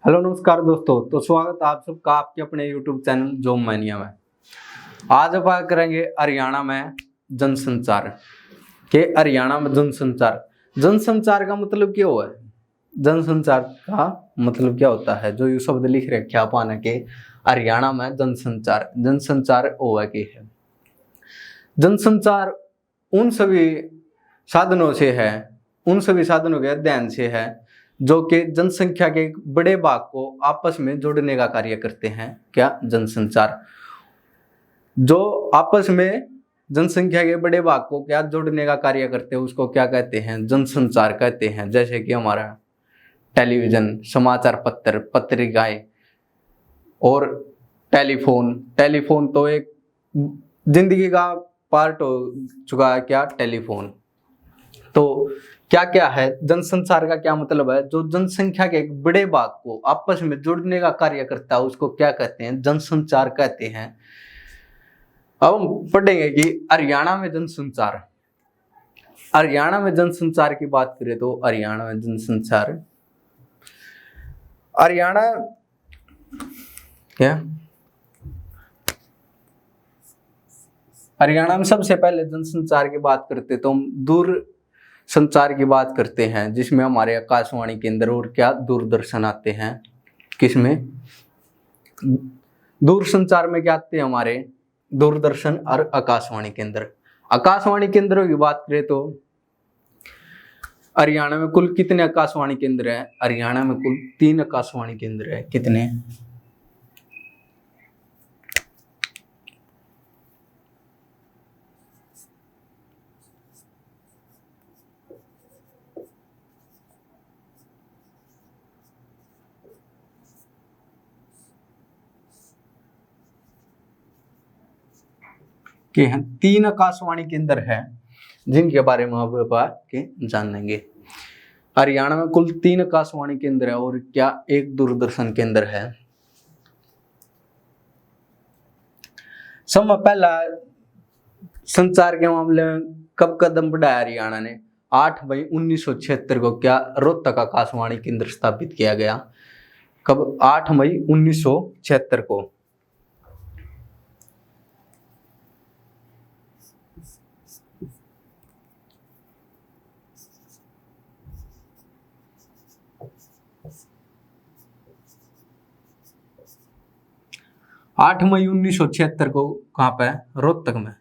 Hello नमस्कार दोस्तों। तो स्वागत है आप सबका आपके अपने YouTube चैनल जॉब मैनिया में। आज बात करेंगे हरियाणा में जनसंचार के। हरियाणा में जनसंचार का मतलब क्या हुआ है? जनसंचार का मतलब क्या होता है? जो ये शब्द लिख रखे आप आने के हरियाणा में जनसंचार हुआ के है। जनसंचार उन सभी साधनों से है, उन सभी साधनों के अध्ययन से है जो कि जनसंख्या के एक बड़े भाग को आपस में जोड़ने का कार्य करते हैं। क्या? जनसंचार। जो आपस में जनसंख्या के बड़े भाग को क्या जोड़ने का कार्य करते हैं उसको क्या कहते हैं? जनसंचार कहते हैं। जैसे कि हमारा टेलीविजन, समाचार पत्र, पत्रिकाएं और टेलीफोन तो एक जिंदगी का पार्ट हो चुका है। क्या? टेलीफोन। तो क्या क्या है जनसंचार का? क्या मतलब है? जो जनसंख्या के एक बड़े भाग को आपस में जोड़ने का कार्य करता है उसको क्या कहते हैं? जनसंचार कहते हैं। अब हम पढ़ेंगे कि हरियाणा में जनसंचार की बात करें तो हरियाणा में सबसे पहले जनसंचार की बात करते तो हम दूर संचार की बात करते हैं, जिसमें हमारे आकाशवाणी केंद्र और क्या दूरदर्शन आते हैं। किसमें? दूर संचार में क्या आते हैं? हमारे दूरदर्शन और आकाशवाणी केंद्र। आकाशवाणी केंद्रों की बात करें तो हरियाणा में कुल कितने आकाशवाणी केंद्र है? हरियाणा में कुल 3 आकाशवाणी केंद्र है। कितने? के हैं 3 आकाशवाणी केंद्र हैं जिनके बारे में आप जानेंगे। हरियाणा में कुल 3 आकाशवाणी केंद्र है और क्या एक दूरदर्शन केंद्र है। सब पहला संचार के मामले में कब कदम बढ़ाया हरियाणा ने? 8 मई 1976 को क्या रोहतक आकाशवाणी केंद्र स्थापित किया गया। कब? 8 मई 1976 को। 8 मई 1976 को कहाँ पे? रोहतक में।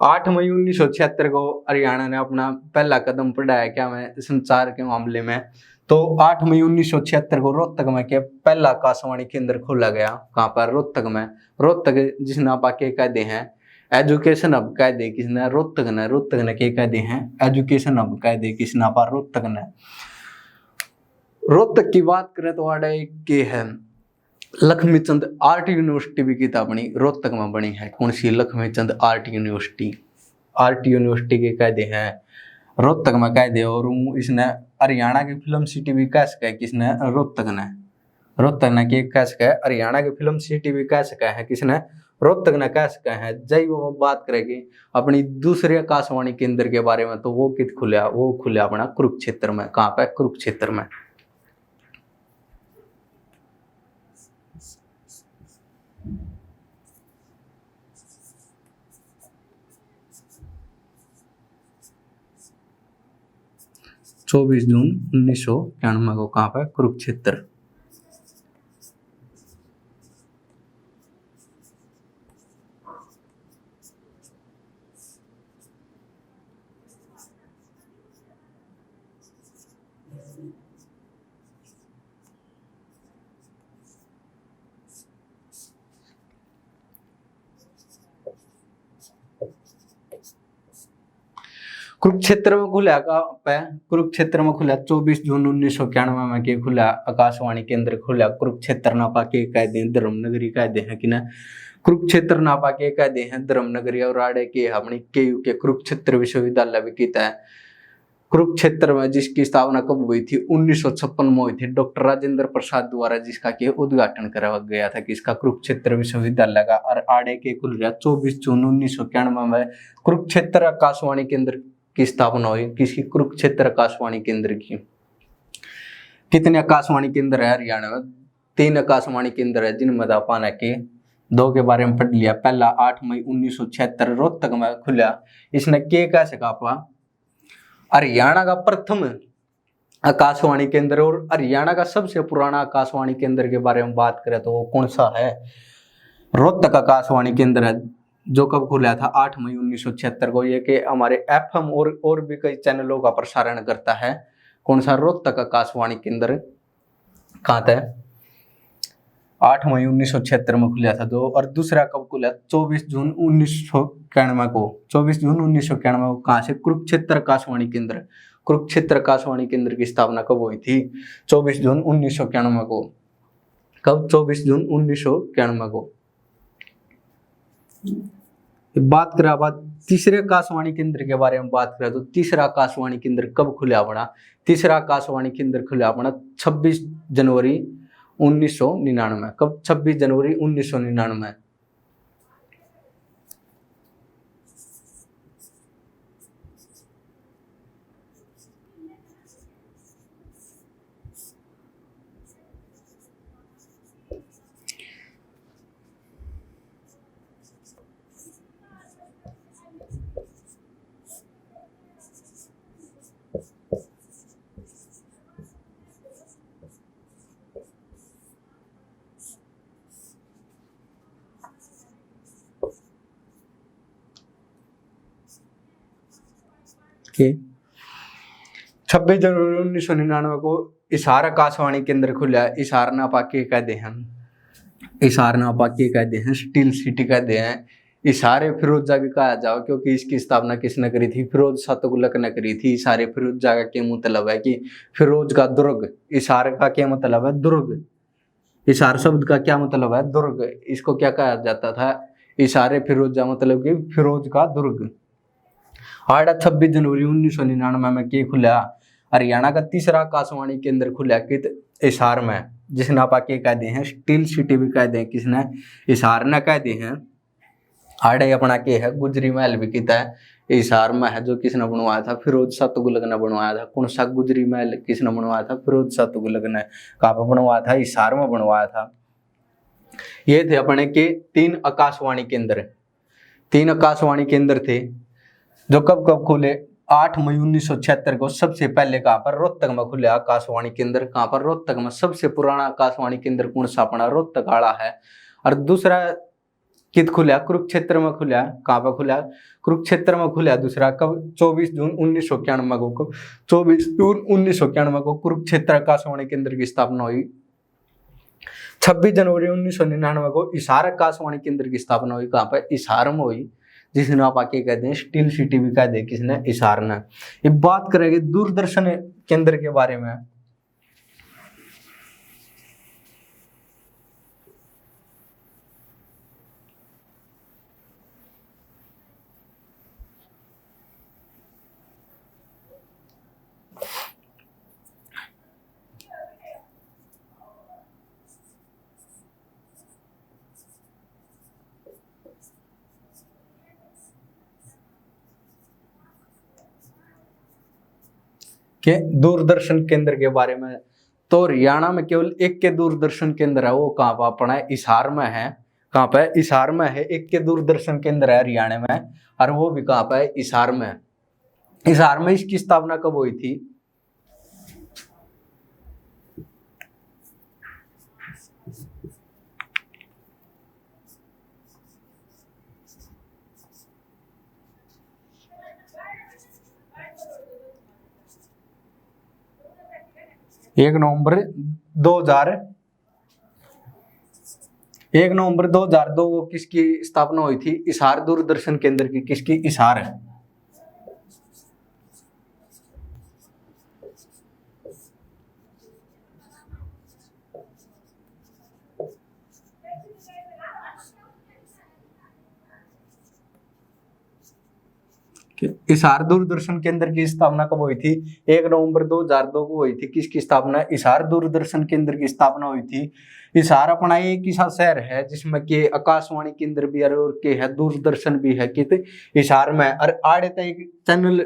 आठ मई 1976 को हरियाणा ने अपना पहला कदम बढ़ाया क्या में संचार के मामले में। तो 8 मई 1976 को रोहतक में क्या पहला आकाशवाणी केंद्र खोला गया। कहाँ पर? रोहतक में। रोहतक जिसने आप आके कहते हैं एजुकेशन हब कह दे किसने? रोहतक ने क्या कहते हैं? एजुकेशन हब कह दे किसने? आप रोहतक ने। रोहतक की बात करें तो आड़ा के है लक्ष्मीचंद आर्ट यूनिवर्सिटी भी किताब बनी रोहतक में बनी है। कौन सी? लक्ष्मीचंद आर्ट यूनिवर्सिटी के कायदे हैं रोहतक में कायदे। और इसने हरियाणा की फिल्म सिटी भी कह सका है किसने? रोहतक ने कह सका है। हरियाणा की फिल्म सिटी भी कह सका है किसने? रोहतक ने कह सका है। जय वो बात करेगी अपनी दूसरे आकाशवाणी केंद्र के बारे में तो वो कित खुला? वो खुला अपना कुरुक्षेत्र में। कहाँ पे? कुरुक्षेत्र में। चौबीस जून 1991 को कहाँ पर? कुरुक्षेत्र। कुरुक्षेत्र में खुला कुरुक्षेत्र में खुला 24 जून 1991 में के खुला आकाशवाणी केंद्र खुला कुरुक्षेत्र ना पाके कह दे धर्मनगरी कह दे है कि ना कुरुक्षेत्र नापा के कहते हैं धर्मनगरी और आड़े के अपनी केयू के कुरुक्षेत्र विश्वविद्यालय भी कहता है। कुरुक्षेत्र में जिसकी स्थापना कब हुई थी? 1956 में हुई थी। डॉक्टर राजेंद्र प्रसाद द्वारा जिसका के उद्घाटन करा गया था किसका? कुरुक्षेत्र विश्वविद्यालय का। और आड़े के खुल गया 24 जून 1991 में। कुरुक्षेत्र आकाशवाणी केंद्र की स्थापना हुई किसकी? कुरुक्षेत्र आकाशवाणी केंद्र की। कितने आकाशवाणी केंद्र है हरियाणा में? 3 आकाशवाणी केंद्र है जिनमें अपन के 2 के बारे में पढ़ लिया। पहला 8 मई 1976 रोहतक में खुला। इसने के कैसे कापा? हरियाणा का प्रथम आकाशवाणी केंद्र और हरियाणा का सबसे पुराना आकाशवाणी केंद्र के बारे में बात करें तो वो कौन सा है? रोहतक आकाशवाणी केंद्र है जो कब खुला था? 8 मई 1976 को। ये कि हमारे एफएम और भी कई चैनलों का प्रसारण करता है। कौन सा? रोहतक आकाशवाणी केंद्र। कहाँ था? 8 मई 1976 में खुला था दो। और दूसरा कब खुला? 24 जून 1991 को। 24 जून 1991 को। कहाँ से? कुरुक्षेत्र आकाशवाणी केंद्र। कुरुक्षेत्र आकाशवाणी केंद्र की स्थापना कब हुई थी? 24 जून 1991 को। कब? 24 जून 1991 को। बात करें अब तीसरे आकाशवाणी केंद्र के बारे में बात करें तो तीसरा आकाशवाणी केंद्र कब खुला अपना? तीसरा आकाशवाणी केंद्र खुला अपना 26 जनवरी 1999। कब? 26 जनवरी 1999। के 26 जनवरी 1999 को हिसार आकाशवाणी केंद्र खुला। हिसार नापा के कहते हैं? हिसार नापा के कहते हैं? स्टील सिटी कहते हैं। हिसार फिरोजा भी कहा जाओ क्योंकि इसकी स्थापना किसने करी थी? फिरोज शाह तुगलक ने करी थी। हिसार फिरोजा का क्या मतलब है कि फिरोज का दुर्ग। हिसार का क्या मतलब है? दुर्ग। हिसार शब्द का क्या मतलब है? दुर्ग। इसको क्या कहा जाता था? हिसार फिरोजा मतलब कि फिरोज का दुर्ग। 26 जनवरी 1999 में के खुला? हरियाणा का तीसरा आकाशवाणी केंद्र खुला कित? हिसार में, जिसने आप के कहते हैं स्टील सिटी भी कहते हैं। किसने? हिसार ने कहते हैं। आड़े अपना के है गुजरी महल भी किता है? हिसार में है। जो किसने बनवाया था? फिरोज शाह तुगलक ने बनवाया था। कौन सा गुजरी महल किसने बनवाया था? फिरोज शाह तुगलक ने। कहाँ पर बनवाया था? हिसार में बनवाया था। ये थे अपने के 3 आकाशवाणी केंद्र। 3 आकाशवाणी केंद्र थे जो कब कब खुले? 8 मई 1976 को। सबसे पहले कहाँ पर? रोहतक में खुले आकाशवाणी केंद्र। कहाँ पर? रोहतक में। सबसे पुराना आकाशवाणी केंद्र कौन सा अपना? रोहतक आड़ा है। और दूसरा कित खुला? कुरुक्षेत्र में खुला। कहाँ पर खुला? कुरुक्षेत्र में खुला दूसरा। कब? 24 जून 1991 को। 24 जून 1991 को कुरुक्षेत्र आकाशवाणी केंद्र की स्थापना हुई। 26 जनवरी 1999 को हिसार आकाशवाणी केंद्र की स्थापना हुई। कहाँ पर? हिसार में हुई, जिसने आप आके कहते हैं स्टील सिटी भी कहते हैं। किसने? हिसार ने। ये बात करेंगे दूरदर्शन केंद्र के बारे में। के दूरदर्शन केंद्र के बारे में तो हरियाणा में केवल एक के दूरदर्शन केंद्र है। वो कहाँ पर अपना है? हिसार में है। कहाँ पे? हिसार में है। एक के दूरदर्शन केंद्र है हरियाणा में, और वो भी कहाँ पे है? हिसार में। हिसार में इसकी स्थापना कब हुई थी? एक नवंबर 2002 को किसकी स्थापना हुई थी? हिसार दूरदर्शन केंद्र की। किसकी? हिसार है। हिसार दूरदर्शन केंद्र की स्थापना कब हुई थी? 1 नवंबर 2002 को हुई थी। किसकी स्थापना? हिसार दूरदर्शन केंद्र की स्थापना हुई थी। हिसार अपना एक ऐसा शहर है जिसमें के आकाशवाणी केंद्र भी है और के है दूरदर्शन भी है कित हिसार में। और आड़े तक चैनल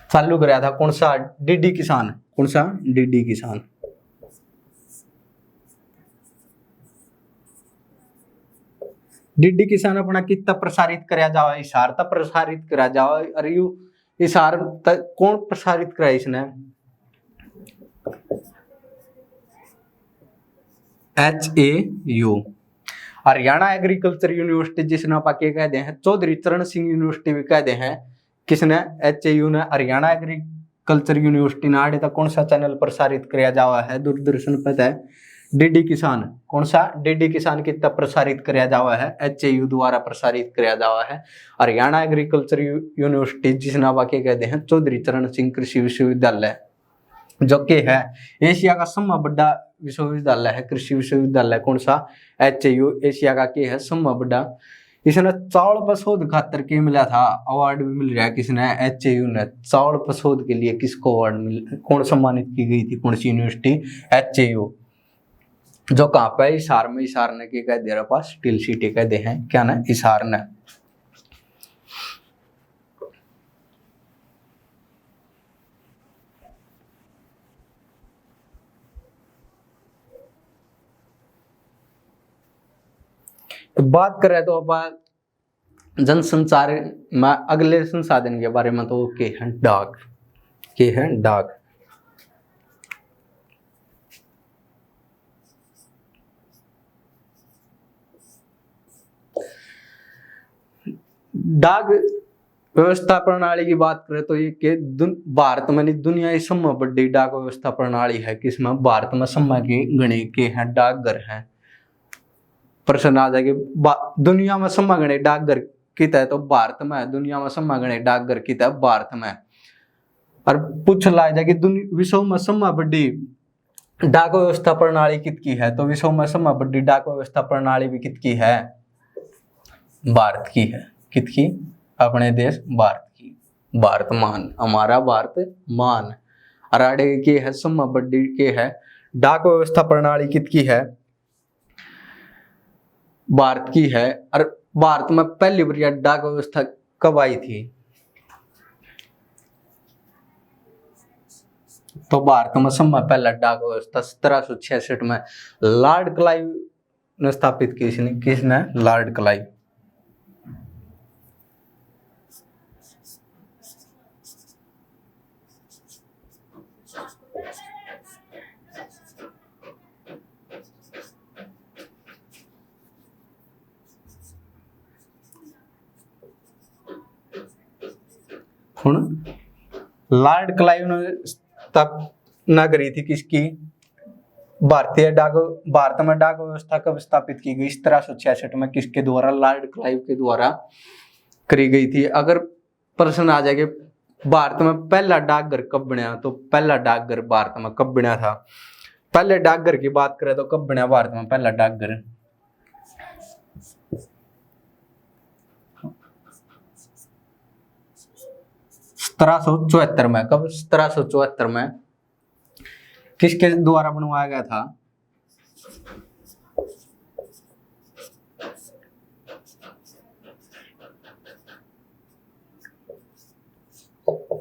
चालू कराया था कौन सा? डीडी किसान। कौन सा? डीडी किसान। डीडी किसान अपना कितना प्रसारित कराया जावा? हिसार तक प्रसारित कराया जावा। और यू हिसार तक कौन प्रसारित कराया इसने? HAU हरियाणा एग्रीकल्चर यूनिवर्सिटी, जिसने आप आके कहते हैं चौधरी चरण सिंह यूनिवर्सिटी भी कहते हैं। किसने? HAU ने हरियाणा एग्रीकल्चर यूनिवर्सिटी ने आड़े तक कौन सा चैनल प्रसारित कराया जावा है दूरदर्शन पर है? डीडी किसान। कौन सा? डीडी किसान कितना प्रसारित कराया जावा है? HAU द्वारा प्रसारित कराया जावा है। हरियाणा एग्रीकल्चर यूनिवर्सिटी, जिसने आप आके कहते हैं चौधरी चरण सिंह कृषि विश्वविद्यालय, जो कि है एशिया का सबसे बड़ा विश्वविद्यालय है, कृषि विश्वविद्यालय। कौन सा? HAU एशिया का के है सबसे बड़ा। इसने चावल पर शोध खातर के मिला था अवार्ड भी मिल रहा है। किसने? HAU ने चावल पर शोध के लिए किसको अवार्ड मिल, कौन सम्मानित की गई थी? कौन सी यूनिवर्सिटी? HAU। जो कहाँ पे? हिसार में। हिसार ने के कह दे पास स्टील सिटी कह दे हैं। क्या ना? हिसार ने। तो बात करें तो अपन जनसंचार में अगले संसाधन के बारे में, तो के हैं डाक। के हैं डाक। डाक व्यवस्था प्रणाली की बात करें तो ये के भारत में नहीं दुनिया की सबसे बड़ी डाक व्यवस्था प्रणाली है। किसमें? भारत में समय के गणे के हैं डाकघर हैं। प्रश्न आ जाएगी दुनिया में समय गणे डाकघर कित है? तो भारत में है। दुनिया में समय गणे डाकघर कित है? भारत में। और पूछ ला जाएगी विश्व में सबसे बड़ी डाक व्यवस्था प्रणाली कितकी है? तो विश्व में सबसे बड़ी डाक व्यवस्था प्रणाली भी कितकी है? भारत की है। कितकी? अपने देश भारत की। भारत मान, हमारा भारत मान। और आगे की है सबसे बड़ी के है डाक व्यवस्था प्रणाली कितकी है? भारत की है। और भारत में पहली बार डाक व्यवस्था कब आई थी? तो भारत में सबसे पहला डाक व्यवस्था 1766 में लॉर्ड क्लाइव ने स्थापित की। किसने? Lord Clive. लॉर्ड क्लाइव ने स्थापना करी थी किसकी? भारत में डाक व्यवस्था कब स्थापित की गई? 1766 में। किसके द्वारा? लॉर्ड क्लाइव के द्वारा करी गई थी। अगर प्रश्न आ जाएगा भारत में पहला डाकघर कब बना? तो पहला डाकघर भारत में कब बना था? पहले डाकघर की बात करें तो कब बना भारत में पहला डाकघर? 1774 में। कब? 1774 में। किसके द्वारा बनवाया गया था?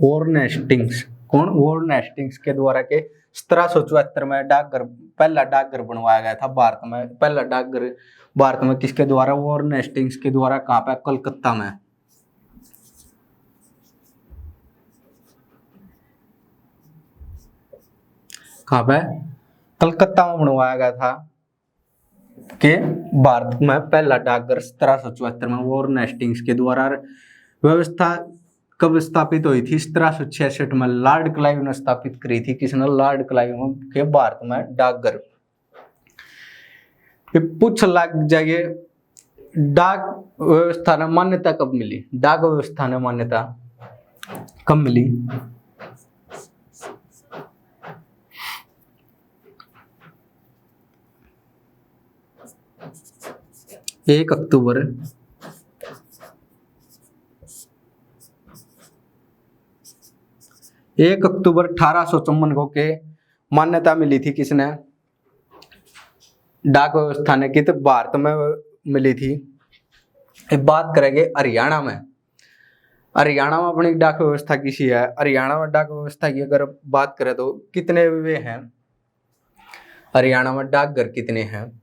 Warren Hastings. कौन? वॉरेन हेस्टिंग्स के द्वारा के 1774 में डाकघर, पहला डाकघर बनवाया गया था भारत में। पहला डाकघर भारत में किसके द्वारा? वॉरेन हेस्टिंग्स के द्वारा। कहाँ पे? कलकत्ता में। कहाँ पे? कलकत्ता में बनवाया गया था। के भारत में पहला डाकघर 1774 में वॉरेन हेस्टिंग्स के द्वारा। व्यवस्था कब स्थापित हुई थी? 1766 में। लॉर्ड क्लाइव ने स्थापित करी थी। किसने? लॉर्ड क्लाइव के भारत में डाकघर। पूछ लग जाइए डाक व्यवस्था ने मान्यता कब मिली? डाक व्यवस्था ने मान्यता कब मिली? 1 अक्टूबर 1 अक्टूबर 1854 को के मान्यता मिली थी किसने, डाक व्यवस्था ने, कित भारत में मिली थी। एक बात करेंगे हरियाणा में। हरियाणा में अपनी डाक व्यवस्था किसी है। हरियाणा में डाक व्यवस्था की अगर बात करें तो कितने वे हैं, हरियाणा में डाकघर कितने हैं?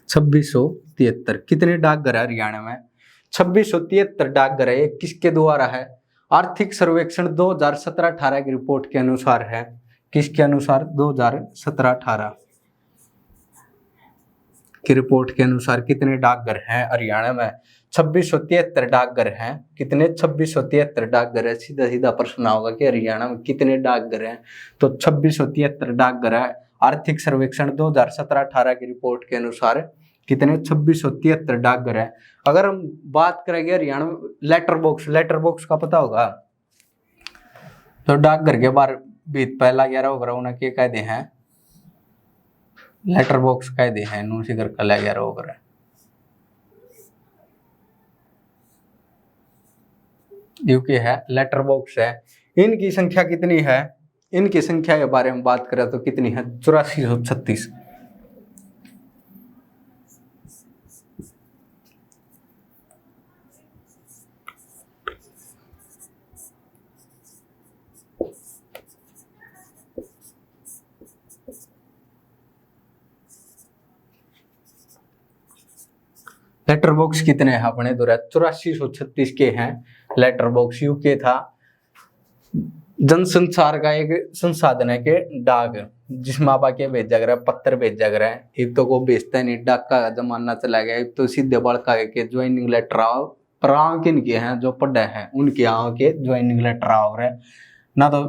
छब्बीस सौ तिहत्तर। कितने डाकघर है हरियाणा में? 2673 डाकघर है। ये किसके द्वारा है? आर्थिक सर्वेक्षण 2017-18 की रिपोर्ट के अनुसार है। किसके अनुसार? 2017-18 की रिपोर्ट के अनुसार कितने डाकघर हैं हरियाणा में? 2673 डाकघर हैं। कितने? 2673 डाकघर है। सीधा सीधा प्रश्न होगा कि हरियाणा में कितने डाकघर हैं, तो 2673 डाकघर है। आर्थिक सर्वेक्षण 2017-18 की रिपोर्ट के अनुसार कितने? 2673 डाकघर है। अगर हम बात करेंगे हरियाणा में लेटर बॉक्स का पता होगा, तो डाकघर के बारे भी पहला 11 होगा उन्हें के कहते हैं, लेटर बॉक्स कहते हैं। नूसी घर का 11 होगा, यूके है, लेटर बॉक्स है। इनकी संख्या कितनी है? इनकी संख्या के बारे में बात करें तो कितनी है? 8436। लेटर बॉक्स कितने हैं अपने? 8436 के हैं लेटर बॉक्स। यूके था जनसंचार का एक संसाधन है के डाक, जिसमें आप आके भेजा कर पत्र भेजा कर। एक तो को भेजता नहीं, डाक का जमाना चला गया। एक तो सीधे बड़का के ज्वाइनिंग लेटर आओ, पर आओ किनके हैं? जो पढ़े हैं उनके आओ के ज्वाइनिंग लेटर आओ रहे ना। तो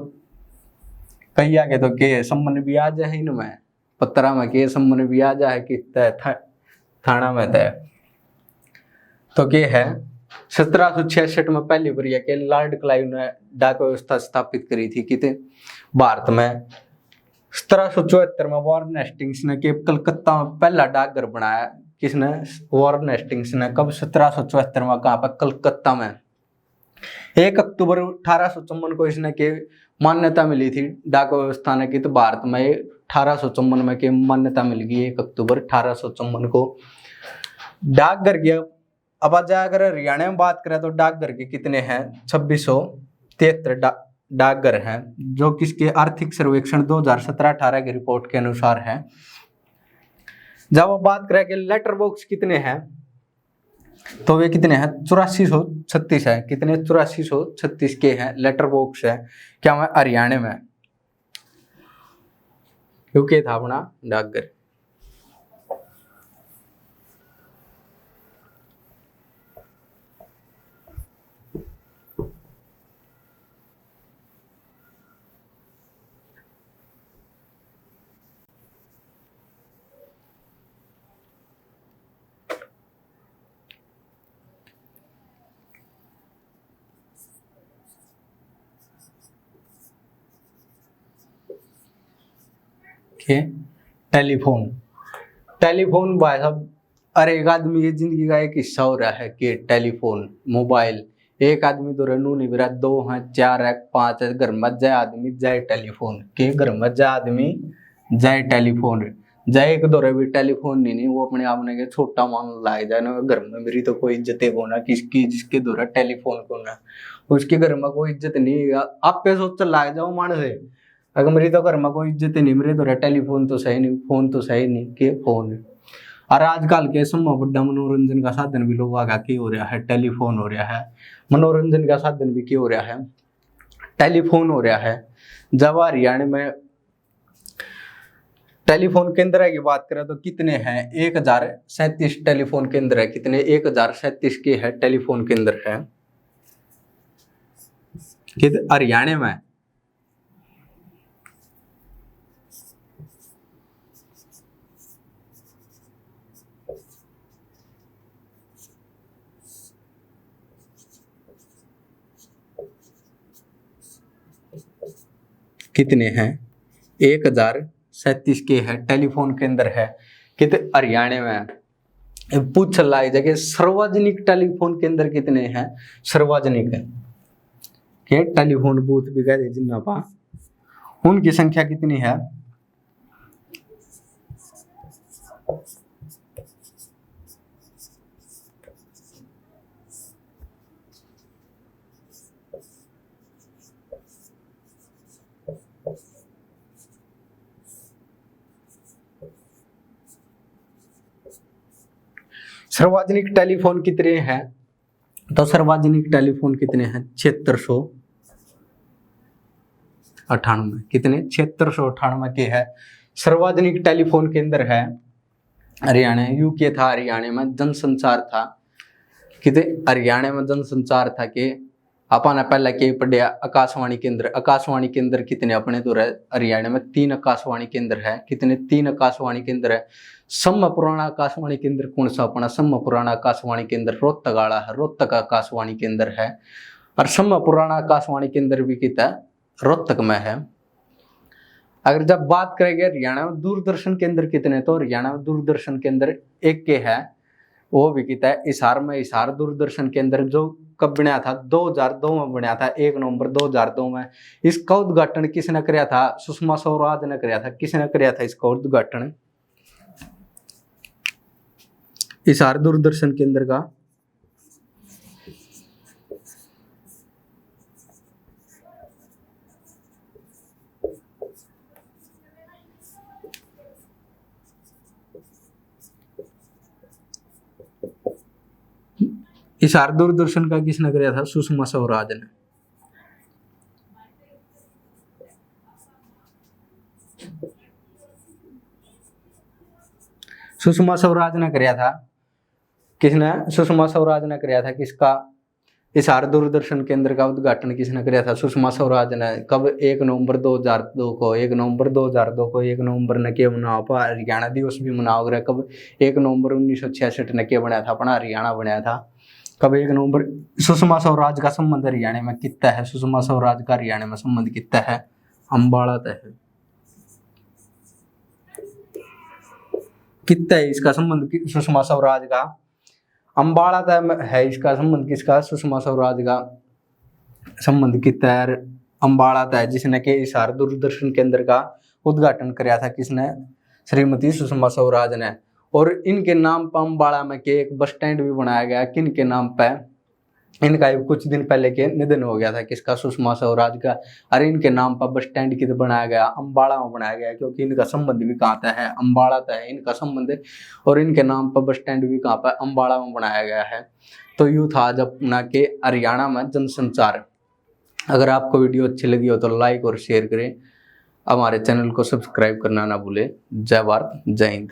कई आगे तो के संबंध भी आ जाए इनमें, पत्रा में के संबंध भी आ जाए कि थाना में तय। तो क्या है, 1766 में पहली बार के लॉर्ड क्लाइव ने डाक व्यवस्था स्थापित करी थी कितने भारत में। 1774 में वॉरेन हेस्टिंग्स ने के कलकत्ता में पहला डाकघर बनाया। किसने? वॉरेन हेस्टिंग्स ने। कब? 1774 में। कहाँ पर? कलकत्ता में। 1 अक्टूबर 1854 को इसने के मान्यता मिली थी डाक व्यवस्था ने की, तो भारत में 1854 में के मान्यता मिल गई 1 अक्टूबर 1854 को डाकघर की। अब अगर हरियाणा में बात करें तो डाकघर के कितने हैं? 2673 डाकघर हैं, जो किसके? आर्थिक सर्वेक्षण 2017-18 की रिपोर्ट के अनुसार है। जब अब बात करें कि लेटर बॉक्स कितने हैं, तो वे कितने हैं? 8436 है। कितने? 8436 के हैं लेटर बॉक्स है। क्या मैं हरियाणा में? यूके था अपना डाकघर। टेलीफोन। टेलीफोन भाई साहब, अरे एक आदमी की जिंदगी का एक हिस्सा हो रहा है कि टेलीफोन मोबाइल। एक आदमी तो रहनू नहीं रहा, 2 हैं, 4 है, 5 है। घर में जाए आदमी जाए टेलीफोन के, घर में जाए आदमी जाए टेलीफोन। जाए एक दौरे भी टेलीफोन नहीं, वो अपने आप ने छोटा मान लाए जाए ना। घर में मेरी तो कोई इज्जत है ना, किसकी जिसके दौरा टेलीफोन को ना, उसके घर में कोई इज्जत नहीं। आप पे सोच लाए जाओ मान से, अगर मेरी तो घर में कोई इज्जत नहीं, मेरे तो टेलीफोन तो सही नहीं, फोन तो सही नहीं के फोन। और आजकल के समय बड़ा मनोरंजन का साधन भी लोग आगा की हो रहा है, टेलीफोन हो रहा है। मनोरंजन का साधन भी की हो रहा है, टेलीफोन हो रहा है। जब हरियाणा में टेलीफोन केंद्र की बात करें तो कितने हैं? 1037 टेलीफोन केंद्र है। कितने? 1037 के है टेलीफोन केंद्र है हरियाणा में। कितने हैं? 1037 के है। टेलीफोन केंद्र है कितने? हरियाणा में। पूछ लाई जगह सार्वजनिक टेलीफोन केंद्र कितने हैं? सार्वजनिक है के टेलीफोन बूथ भी कह जिन्ना पा, उनकी संख्या कितनी है? सार्वजनिक टेलीफोन कितने हैं? तो सार्वजनिक टेलीफोन कितने हैं? 7698। कितने? 7698 के है सार्वजनिक टेलीफोन केंद्र है हरियाणा। यूके था हरियाणा में जनसंचार था कितने? हरियाणा में जनसंचार था कि अपन पहले के पढ़िया आकाशवाणी केंद्र। आकाशवाणी केंद्र कितने अपने तो हरियाणा में? 3 आकाशवाणी केंद्र है। कितने? 3 आकाशवाणी केंद्र है। सम पुराना आकाशवाणी केंद्र कौन सा अपना? सम पुराना आकाशवाणी केंद्र रोहतक वाला है, रोहतक आकाशवाणी केंद्र है। और सम पुराना आकाशवाणी केंद्र भी कितना रोहतक में है। अगर जब बात करेंगे हरियाणा में दूरदर्शन केंद्र कितने, तो हरियाणा में दूरदर्शन केंद्र 1 के है, वो भी कितना है हिसार में। हिसार दूरदर्शन केंद्र जो कब बनाया था? 2002 में बनाया था, 1 नवंबर 2002 में। इसका उद्घाटन किसने कराया था? सुषमा स्वराज ने कराया था। किसने कराया था इसका उद्घाटन? हिसार दूरदर्शन केंद्र का हिसार दूरदर्शन का किसने कराया था? सुषमा स्वराज ने। सुषमा स्वराज ने कराया था। किसने? सुषमा स्वराज ने कराया था। किसका? हिसार दूरदर्शन केंद्र का उद्घाटन किसने कराया था? सुषमा स्वराज ने। कब? 1 नवंबर 2002 को। 1 नवंबर 2002 को। 1 नवंबर ने के मनाओ पर हरियाणा दिवस भी मनाओ गया। कब? 1 नवंबर 1966 ने के बनाया था अपना हरियाणा बनाया था। कब? 1 नवंबर। सुषमा स्वराज का संबंध हरियाणा में कितना है? सुषमा स्वराज का हरियाणा में संबंध कितना है? अम्बाला तय है। कितना है इसका संबंध सुषमा स्वराज का? अम्बाला तय है इसका संबंध। किसका? सुषमा स्वराज का संबंध कितना है? अम्बाला तय, जिसने के हिसार दूरदर्शन केंद्र का उद्घाटन कराया था। किसने? श्रीमती सुषमा स्वराज ने। और इनके नाम पर अम्बाड़ा में के एक बस स्टैंड भी बनाया गया। किन के नाम पे? इनका कुछ दिन पहले के निधन हो गया था। किसका? सुषमा स्वराज का। और इनके नाम पर बस स्टैंड किधर बनाया गया? अम्बाड़ा में बनाया गया, क्योंकि इनका संबंध भी कहाँ है? अम्बाड़ा तक है इनका संबंध। और इनके नाम पर बस स्टैंड भी कहाँ पर? अम्बाड़ा में बनाया गया है। तो यूँ था आज अपना के हरियाणा में जनसंचार। अगर आपको वीडियो अच्छी लगी हो तो लाइक और शेयर करें। हमारे चैनल को सब्सक्राइब करना ना भूलें। जय भारत, जय हिंद।